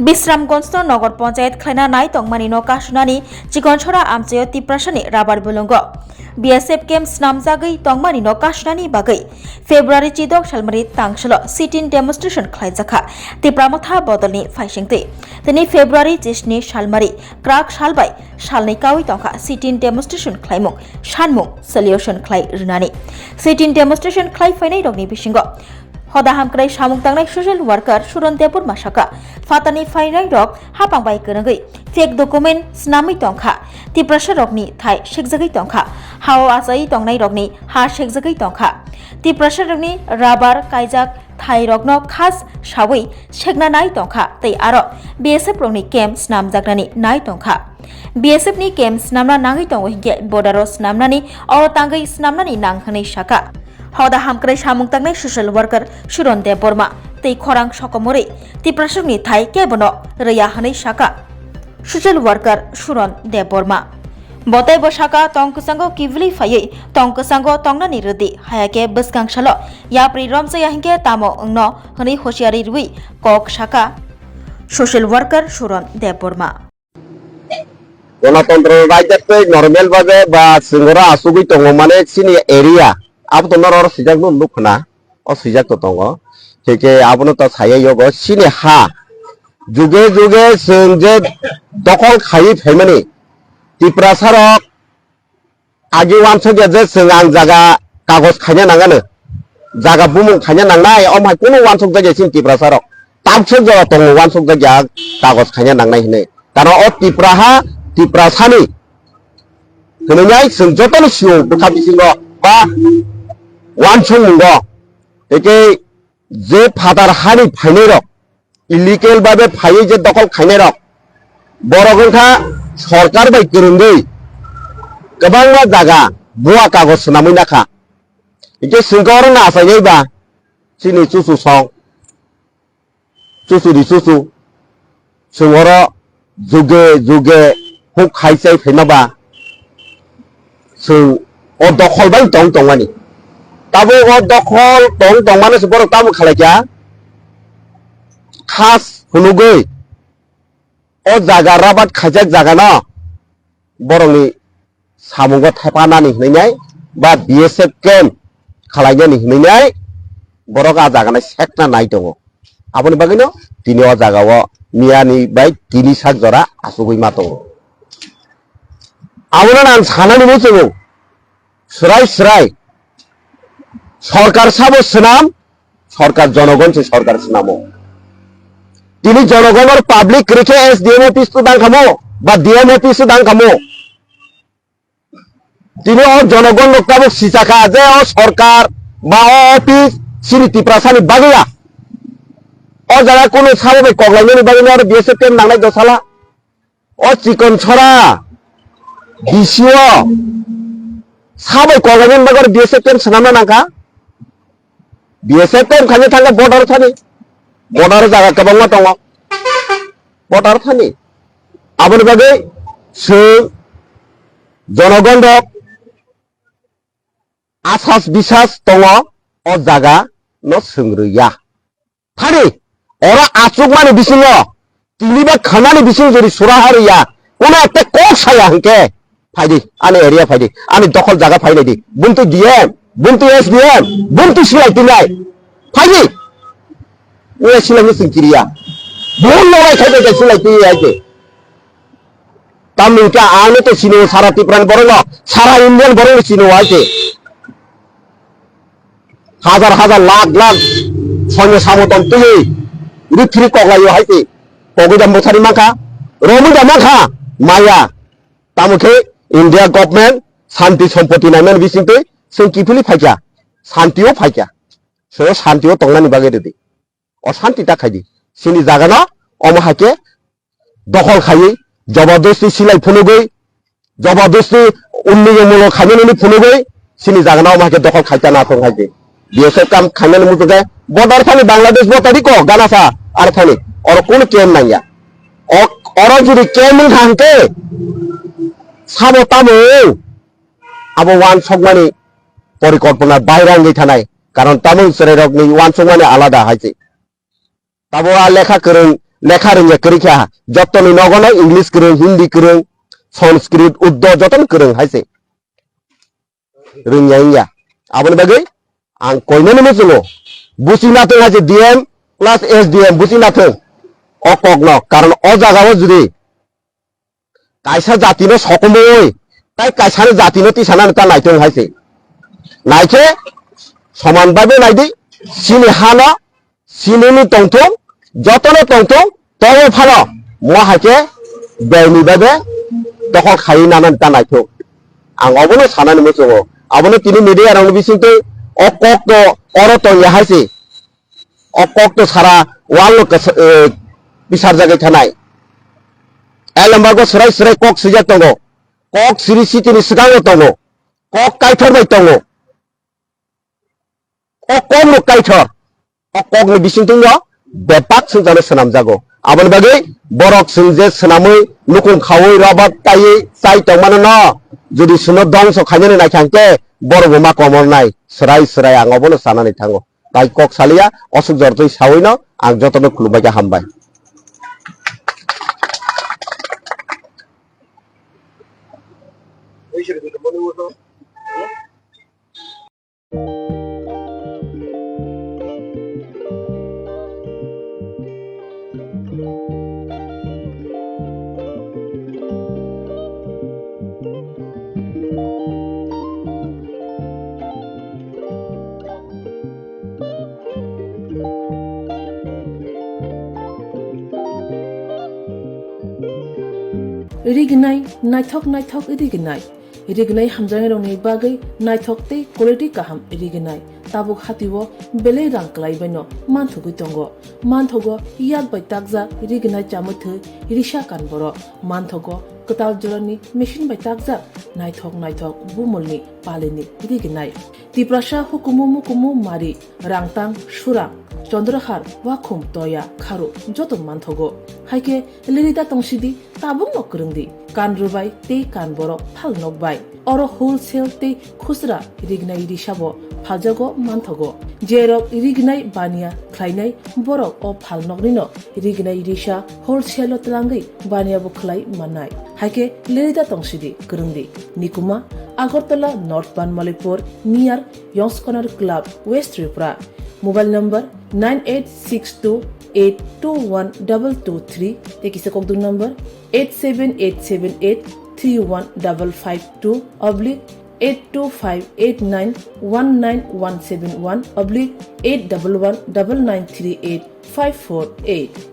বিশ্রামগঞ্জ নगर पंचायत खायना नाय तंगमानी न काशनानी चिकनछरा आमचेयो तिप्रासानि राबार बुलुंगो BSF केम स्नामजागै तंगमानी न काशनानी बागै फेब्रुवारी 14 सालमारि तांगसल सिटिन डेमोन्स्ट्रेशन खालायजाखा तिप्रामथा बदलनि फाइसिंतै दिनै फेब्रुवारी 17 सालमारि क्राक सालबाय सालनै कावै तंखा सिटिन डेमोन्स्ट्रेशन खालायमुं सानमुं सलिउशन खालाय रुनानि सिटिन डेमोन्स्ट्रेशन खालाय फैनाय रगनि बिसिंगो हदा हामक्राय सामुं तांनाय ससियेल वर्कार सुरन देपुर मासाका फातानि फाइनाय रक हापांबाय गोनगै फेक डकुमेन्ट स्नामै तंखा तिप्रासा रगनि थाय शेकजगै तंखा हाव आजाय तंनाय रगनि हा शेकजगै तंखा तिप्रासा रगनि राबार कायजाक थाय रगनो खास सावै शेकना नाय तंखा तै आरो BSF रगनि केम स्नामजागनानि नाय तंखा BSF नि केम स्नामना नाङै तंगो हिंगे बर्डारो स्नामनानि अ तांगै स्नामनानि नांखनै साका हदा हामक्राय सामुं तांनाय ससियल वर्कर सुरन देव बर्मा तै खरां सकमरै तिप्रासुनि थाय केबनो रैया हनै साका ससियल वर्कर सुरन देव बर्मा बतै बसाका तंकसांगो किवली फायै तंकसांगो तंगनानि रदि हायाके बसगांसालो याप्रि रमजाया हिंगे तामो अंगनो हनै होशियारि रुइ कक साका ससियल वर्कर सुरन देव बर्मा गणतंत्र राज्यते नर्मेल भाबे बा सिंगरा आसुगै दङ माने सिनि एरिया आबो नर सिजाकबो लुखना अ सिजाक तो दङ थेके आबनो त सायै यगो सिनि हा जुगे जुगे जों जे दखल खायै फैमानि तिप्रासारक आगे वानसो जे जों आं जागा कागज खायनो नांगानो जागा बुमुं खायनो नांनाय अमाय कोनो वानसक जागे सिन तिप्रासारक ताबसो जरा दङ वानसक जागा कागज खायनो नांनाय हिने कारण अ तिप्राहा तिप्रासानि होनैनाय जों जतन सिउ बखा बिसिंग बा वानसं मुंगो एके जे फादार हानि फाइनै रक इलिगेल भाबे फायै जे दखल खायनाय रक बरगंखा सरकार बाय गोरोंगै गोबां जागा बुवा कागज सुनामै नाखा एके सिंगर ना आसायैबा सिनि चुसु सं चुसु रिसुसु सिंहर जुगे जुगे हुक खायसै फैनाबा जों अ दखल बाय दं दंमानि ताबो अ दखल दं दंमाने बर ताबो खालायजा खास हुनुगै अ जागा राबाद खायजाक जागा न बरंनि सामुगा थायफानानै होनैनाय बा BSF केम खालायनानै होनैनाय बरगा जागानाय सेकना नाय दङ आबनि बागैनो दिनै अ जागाव मियानि बाय तिनि साक जरा आसुगै मा दङ आबनो आं सानानै मोजोङो स्राय स्राय सरकार साबो सुनाम सरकार जनगण से सरकार सुनामो তিনি জনগণের পাবলিক রেখে SDM অফিস তো দান খামো বা DM অফিস তো দান খামো তিনি ও জনগণ লোকটাবো সিচাকা যে ও সরকার বা অফিস সিনি তিপ্রাসানি বাগিয়া ও যারা কোনো সাবে কগলাইনি বাগিনা আর BSF কেম নাংনাই দসালা ও চিকন ছড়া বিসিও সাবে কগলাইনি বাগর BSF কেম সানামনা নাকা BSF केम खाने थांगा बर्डार थानि बर्डार जागा गोबां दङ बर्डार थानि आबनि बागै जों जनगण रक आसास बिसास दङ अ जागा न सोंग्रैया थानि अरा आचुक माने बिसिङ तिनिबा खानानि बिसिङ जरि सुराहारिया कोनो একটা কক साया हंके फायदि आनि एरिया फायदि आनि दखल जागा फायनायदि बुंतु DM बुंतु SDM बुंतु सिलाय तिलाय फायदि वे सिलायनि सिंकिरिया बुन लगाय खायदे सिलाय तिलाय के तामिका आनो तो सिनो सारा तिप्रान बरनो सारा इंडियन बरनो सिनो आके हजार हजार लाख लाख सैन्य सामतन तुई रिथ्रि कगलायो हायते कगैदाम बसारि माखा रमुदा माखा माया तामुखे इंडिया गवर्नमेंट शांति सम्पत्ति नायमेन बिसिंते जों किफुलि फायजा शांतियाव फायजा सो शांतियाव तंगनानि बागै दे अशांति ताखायदि सिनि जागाना अमहाके दखल खायै जबरदस्ती सिलाय फुनुगै जबरदस्ती उन्नियमुल खायनानि फुनुगै सिनि जागाना अमहाके दखल खायता ना थंहायदि BSF काम खायनानि मुजुगे बर्डार थानि बांलादेश बटारि को गानासा आर थानि और कोन केम नाया और जुदि केम थांके साबो ताबो आबो वान सकमानि परिकल्पना बायरांगै थानाय कारण तामुल सेरायरकनि वान सकमानि आलादा हायसे ताबो लेखा गोरों লেখা রোংয়া করিখা যতনি নগন ইংলিশ করং হিন্দি করং সংস্কৃত উর্দু যতন করং হাইছে रोंया इंया आबोनि बागै आं कयनोनो मोजोङो बुजिनाथों हाजे डिएम प्लास एसडिएम बुजिनाथों अकग्न कारण अ जागायाव जुदि कायसा जातिनो सकमोय ताई कायसानो जातिनो तिसानानो ता नायथों हायसे नायखे समानभाবে नायदि सिनि हानो सिनिनि तंथों जतनो तंथों तबो फानो महाके बेनि बाबे दखल खायि नानान ता नायथों आं अबनो सानानो मोजोङो abone tini media rong bisingto okok to oro to ya haisi okok to sara wal ke bisar jagai thanai elambago serai serai kok sija tongo kok siri sitini sigango tongo kok kaitor bai tongo okok no kaitor okok ni bisingto yo bepak sunjane senam jago abone bagai borok sungje senamui nukung khawoi rabat tai sai tongmano no যদি Suno দংশ খাইনে নাই থাকতে বড় বোমা কমর নাই সরাই সরাই আং অবনো সানানি থাঙ্গো তাই কক সালিয়া অসুখ জরতই সাউইন আং যতন খুলবাইকে হামবাই Rignai naithok rignai hamjang rongni bagai naithok te quality kaham rignai tabuk hatiwo belai rang klai baino manthugi tongo manthogo yak bai takja rignai chamuthu risha kan boro manthogo katal jorani machine bai takja naithok bumulni palini rignai tiprasha hukumu mari rangtang surang চন্দ্রহার ওয়াখুম তয়া খারু যত মানথগো হাইকে লিরিতা তংসিদি তাবুং নকরংদি কান রুবাই তে কান বড় ফাল নকবাই or wholesale তে খুচরা রিগনাই রিসাবো ফালজাগো মানথগো জেরক রিগনাই বানিয়া খ্লাইনাই বড় ও ফাল নকনিন রিগনাই রিসা হোলসেল তলাঙ্গই বানিয়া বখলাই মানাই হাইকে লিরিতা তংসিদি করংদি নিকুমা Agartala north Banamalipur near Young's corner club west Tripura Mobile number 9862821223 tekisa kokdu number 87878315552 oblique 82589191171 oblique 8119938 548